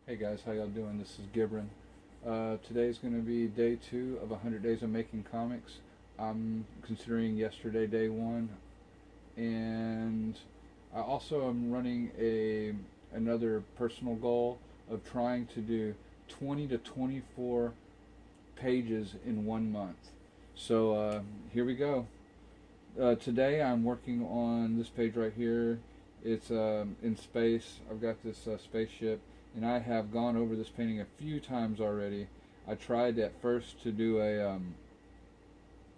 Hey guys, how y'all doing? This is Gibran. Today's going to be day 2 of 100 days of making comics. I'm considering yesterday day 1, and I also am running another personal goal of trying to do 20 to 24 pages in 1 month. So here we go. Today I'm working on this page right here. It's in space. I've got this spaceship, and I have gone over this painting a few times already. I tried at first to do a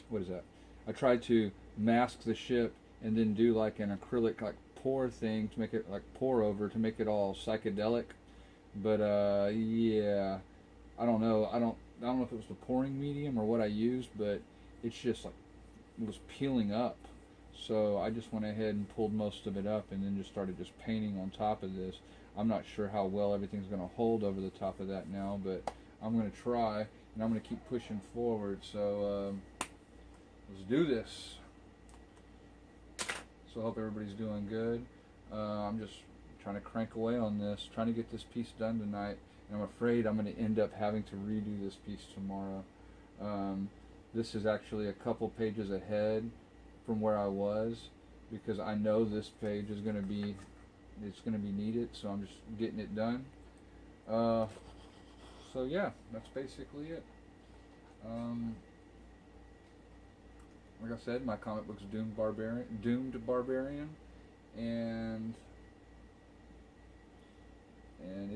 what is that? I tried to mask the ship and then do like an acrylic like pour thing to make it like pour over to make it all psychedelic. But yeah, I don't know. I don't know if it was the pouring medium or what I used, but it's just like it was peeling up. So I just went ahead and pulled most of it up and then just started just painting on top of this. I'm not sure how well everything's going to hold over the top of that now, but I'm going to try, and I'm going to keep pushing forward. So let's do this. So I hope everybody's doing good. I'm just trying to crank away on this, trying to get this piece done tonight, and I'm afraid I'm going to end up having to redo this piece tomorrow. This is actually a couple pages ahead from where I was, because I know this page is going to be needed, so I'm just getting it done. So yeah, that's basically it. Like I said, my comic book's Doomed Barbarian, and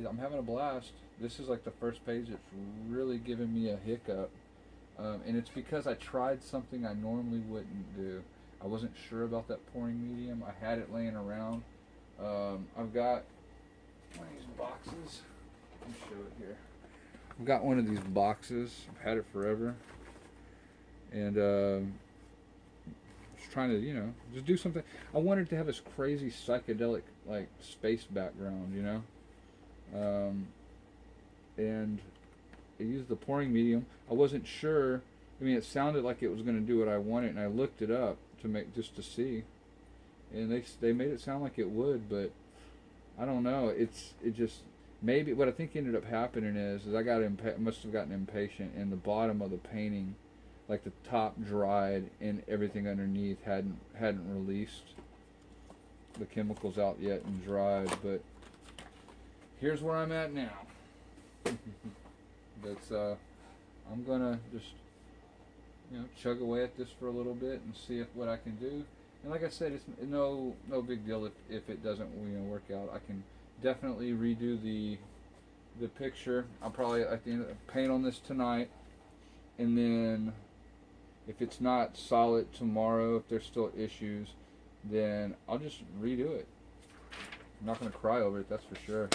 I'm having a blast. This is like the first page that's really given me a hiccup, and it's because I tried something I normally wouldn't do. I wasn't sure about that pouring medium. I had it laying around. I've got one of these boxes. Let me show it here. I've got one of these boxes. I've had it forever, and just trying to, just do something. I wanted to have this crazy psychedelic like space background, and I used the pouring medium. I wasn't sure. I mean, it sounded like it was going to do what I wanted, and I looked it up to see, and they made it sound like it would, but I don't know. It just maybe what I think ended up happening is I must have gotten impatient, and the bottom of the painting, like the top dried and everything underneath hadn't released the chemicals out yet and dried. But here's where I'm at now. That's I'm gonna just chug away at this for a little bit and see what I can do. And like I said, it's no big deal if it doesn't work out. I can definitely redo the picture. I'll probably at the end paint on this tonight, and then if it's not solid tomorrow, if there's still issues, then I'll just redo it. I'm not gonna cry over it, that's for sure.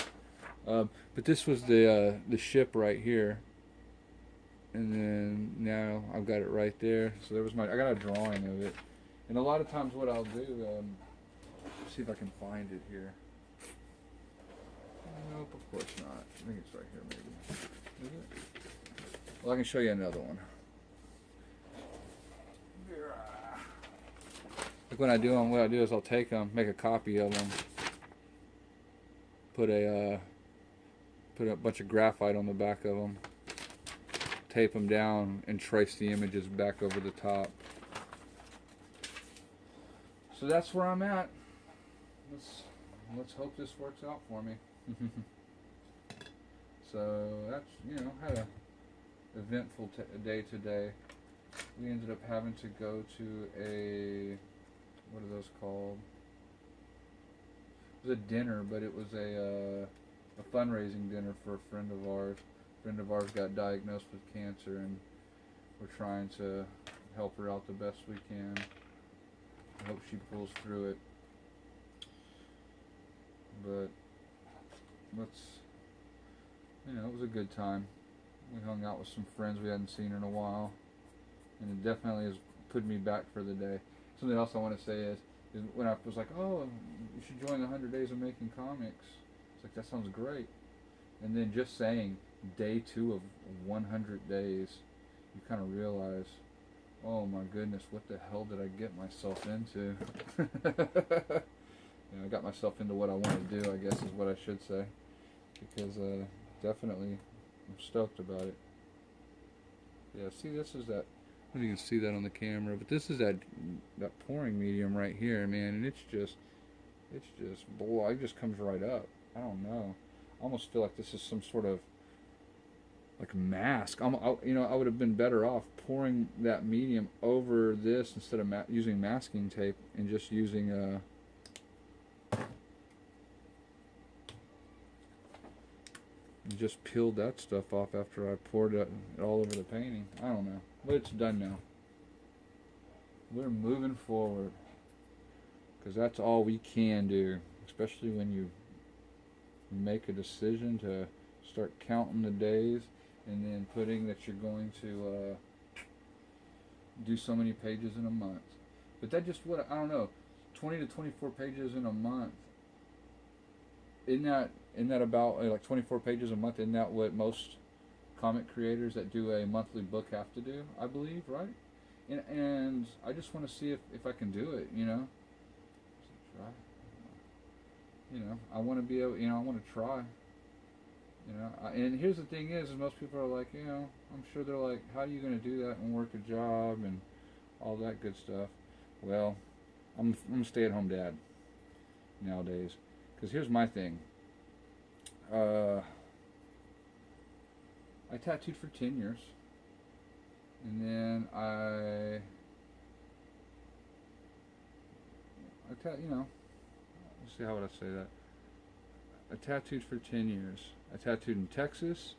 But this was the ship right here, and then now I've got it right there. So I got a drawing of it. And a lot of times what I'll do, see if I can find it here. Nope, of course not. I think it's right here maybe. Is it? Well, I can show you another one. Like what I do is I'll take them, make a copy of them, put a bunch of graphite on the back of them, tape them down, and trace the images back over the top. So that's where I'm at. Let's hope this works out for me. So that's had a eventful day today. We ended up having to go to what are those called? It was a dinner, but it was a fundraising dinner for a friend of ours. A friend of ours got diagnosed with cancer, and we're trying to help her out the best we can. I hope she pulls through it. But it was a good time. We hung out with some friends we hadn't seen in a while, and it definitely has put me back for the day. Something else I want to say is when I was like, oh, you should join the 100 Days of Making Comics. It's like, that sounds great. And then just saying day 2 of 100 days, you kind of realize, oh my goodness, what the hell did I get myself into? I got myself into what I want to do, I guess is what I should say. Because definitely. I'm stoked about it. Yeah, see, this is that. I don't know if you can see that on the camera, but this is that pouring medium right here, man, and it's just boy, it just comes right up. I don't know. I almost feel like this is some sort of like mask. I would have been better off pouring that medium over this instead of using masking tape and just using just peeled that stuff off after I poured it all over the painting. I don't know, but it's done now. We're moving forward because that's all we can do, especially when you make a decision to start counting the days and then putting that you're going to do so many pages in a month. But that just what I don't know, 20 to 24 pages in a month. Isn't that about like 24 pages a month? Isn't that what most comic creators that do a monthly book have to do? I believe, right? And I just want to see if I can do it. Try. I want to be able. I want to try. And here's the thing is most people are like, I'm sure they're like, how are you going to do that and work a job and all that good stuff? Well, I'm a stay-at-home dad nowadays. Because here's my thing. I tattooed for 10 years. And then let's see, how would I say that? I tattooed for 10 years. I tattooed in Texas,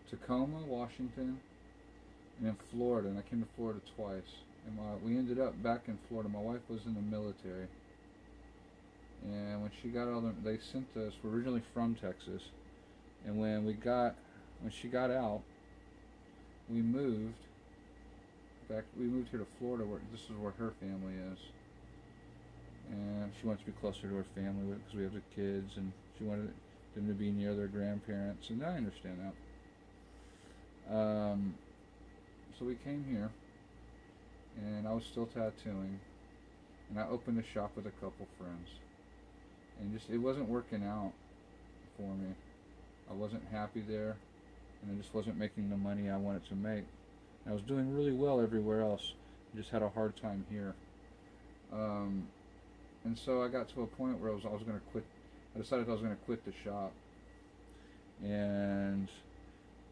Tacoma, Washington, and then Florida. And I came to Florida twice. And we ended up back in Florida. My wife was in the military. And when she got out, they sent us. We're originally from Texas, and when she got out, we moved back. We moved here to Florida, where this is where her family is, and she wanted to be closer to her family because we have the kids, and she wanted them to be near their grandparents, and I understand that. So we came here, and I was still tattooing, and I opened a shop with a couple friends. And it wasn't working out for me. I wasn't happy there, and I just wasn't making the money I wanted to make. And I was doing really well everywhere else. I just had a hard time here. And so I got to a point where I was going to quit. I decided I was going to quit the shop, and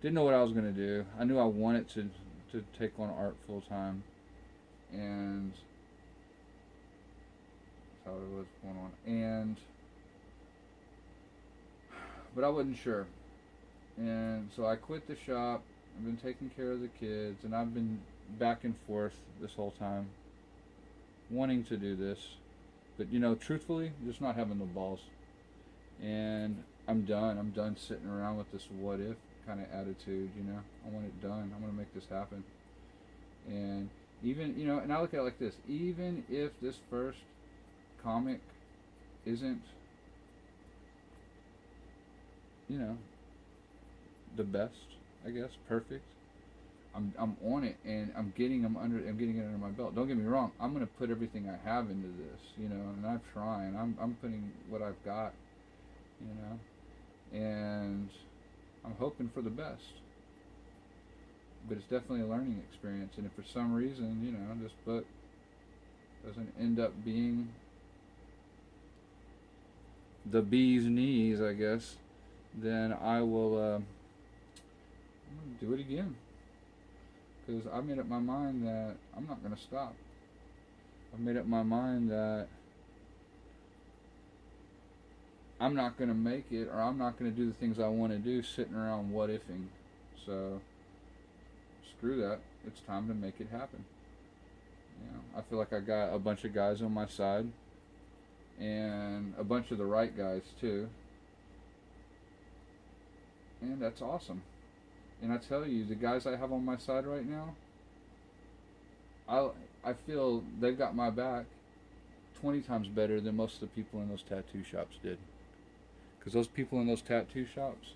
didn't know what I was going to do. I knew I wanted to take on art full time, and that's how it was going on. But I wasn't sure. And so I quit the shop. I've been taking care of the kids, and I've been back and forth this whole time wanting to do this. But truthfully, just not having the balls. And I'm done. I'm done sitting around with this what if kind of attitude, I want it done. I'm going to make this happen. And even, and I look at it like this. Even if this first comic isn't the best, I guess, perfect. I'm on it, and I'm getting it under my belt. Don't get me wrong. I'm gonna put everything I have into this, and I'm trying. I'm putting what I've got, and I'm hoping for the best. But it's definitely a learning experience. And if for some reason, this book doesn't end up being the bee's knees, I guess, then I will I'm gonna do it again, because I made up my mind that I'm not gonna stop. I've made up my mind that I'm not gonna make it, or I'm not gonna do the things I want to do sitting around what ifing. So screw that. It's time to make it happen. I feel like I got a bunch of guys on my side, and a bunch of the right guys too. And that's awesome. And I tell you, the guys I have on my side right now, I feel they've got my back 20 times better than most of the people in those tattoo shops did. Because those people in those tattoo shops,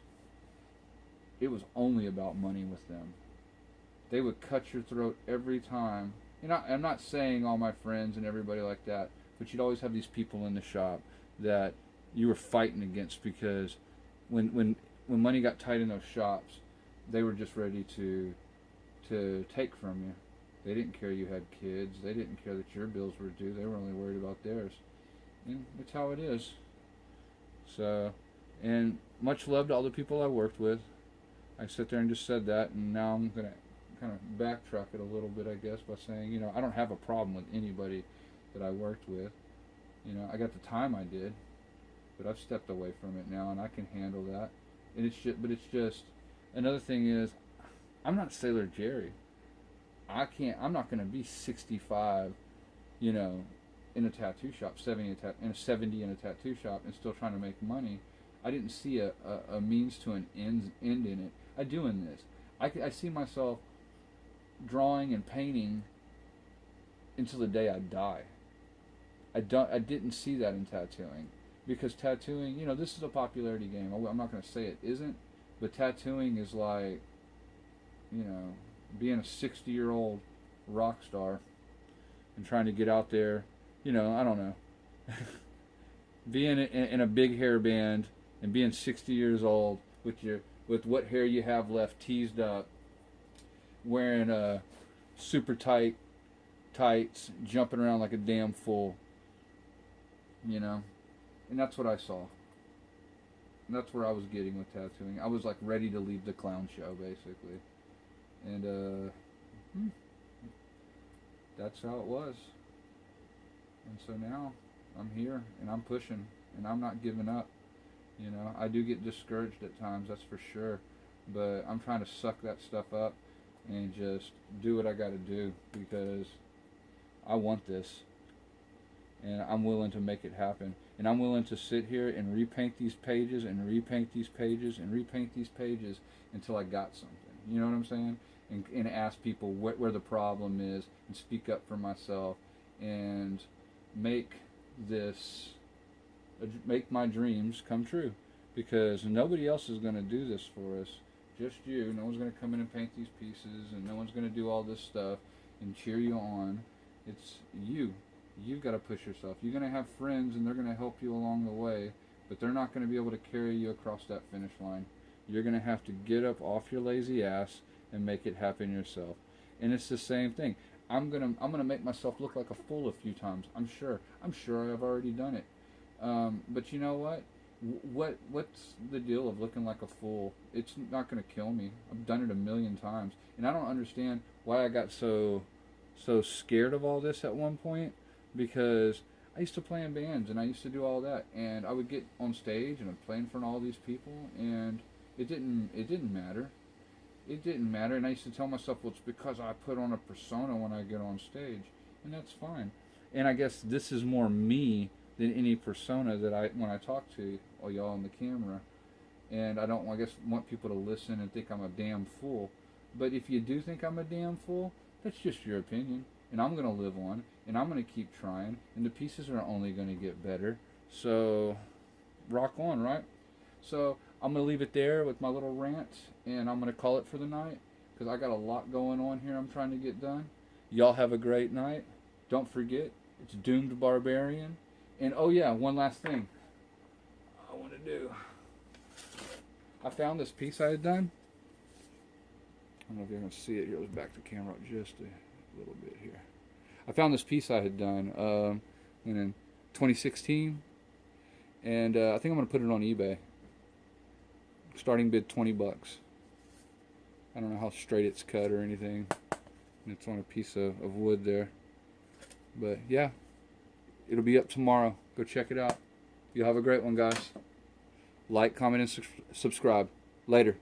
it was only about money with them. They would cut your throat every time. I'm not saying all my friends and everybody like that, but you'd always have these people in the shop that you were fighting against, because when when money got tight in those shops, they were just ready to take from you. They didn't care you had kids. They didn't care that your bills were due. They were only worried about theirs. And that's how it is. So, and much love to all the people I worked with. I sit there and just said that, and now I'm going to kind of backtrack it a little bit, I guess, by saying, I don't have a problem with anybody that I worked with. I got the time I did, but I've stepped away from it now, and I can handle that. And it's just another thing is, I'm not Sailor Jerry. I'm not going to be 65, in a tattoo shop, 70 in a tattoo shop, and still trying to make money. I didn't see a means to an end in it. I do in this. I see myself drawing and painting until the day I die. I didn't see that in tattooing, because tattooing, this is a popularity game. I'm not going to say it isn't, but tattooing is like, being a 60-year-old rock star and trying to get out there, I don't know, being in a big hair band and being 60 years old with what hair you have left teased up, wearing super tight tights, jumping around like a damn fool, and that's what I saw. And that's where I was getting with tattooing. I was like ready to leave the clown show, basically. And that's how it was. And so now I'm here, and I'm pushing, and I'm not giving up. I do get discouraged at times, that's for sure, but I'm trying to suck that stuff up and just do what I got to do, because I want this, and I'm willing to make it happen. And I'm willing to sit here and repaint these pages and repaint these pages and repaint these pages until I got something. You know what I'm saying? And ask people where the problem is, and speak up for myself, and make my dreams come true, because nobody else is going to do this for us, just you. No one's going to come in and paint these pieces, and no one's going to do all this stuff and cheer you on. It's you. You've got to push yourself. You're going to have friends, and they're going to help you along the way, but they're not going to be able to carry you across that finish line. You're going to have to get up off your lazy ass and make it happen yourself. And it's the same thing. I'm gonna make myself look like a fool a few times. I'm sure I've already done it. But you know what? What's the deal of looking like a fool? It's not gonna kill me. I've done it a million times, and I don't understand why I got so scared of all this at one point. Because I used to play in bands, and I used to do all that, and I would get on stage and I'm playing in front of all these people, and it didn't matter. It didn't matter, and I used to tell myself, well, it's because I put on a persona when I get on stage, and that's fine. And I guess this is more me than any persona that when I talk to all y'all on the camera. And I don't, want people to listen and think I'm a damn fool. But if you do think I'm a damn fool, that's just your opinion. And I'm going to live on, and I'm going to keep trying, and the pieces are only going to get better. So, rock on, right? So, I'm going to leave it there with my little rant, and I'm going to call it for the night, because I got a lot going on here I'm trying to get done. Y'all have a great night. Don't forget, it's Doomed Barbarian. And, oh yeah, one last thing I want to do. I found this piece I had done. I don't know if you're going to see it here. Let's back the camera up just a little bit here. I found this piece I had done in 2016, and I think I'm going to put it on eBay. Starting bid $20. I don't know how straight it's cut or anything. And it's on a piece of wood there. But yeah, it'll be up tomorrow. Go check it out. You'll have a great one, guys. Like, comment, and subscribe. Later.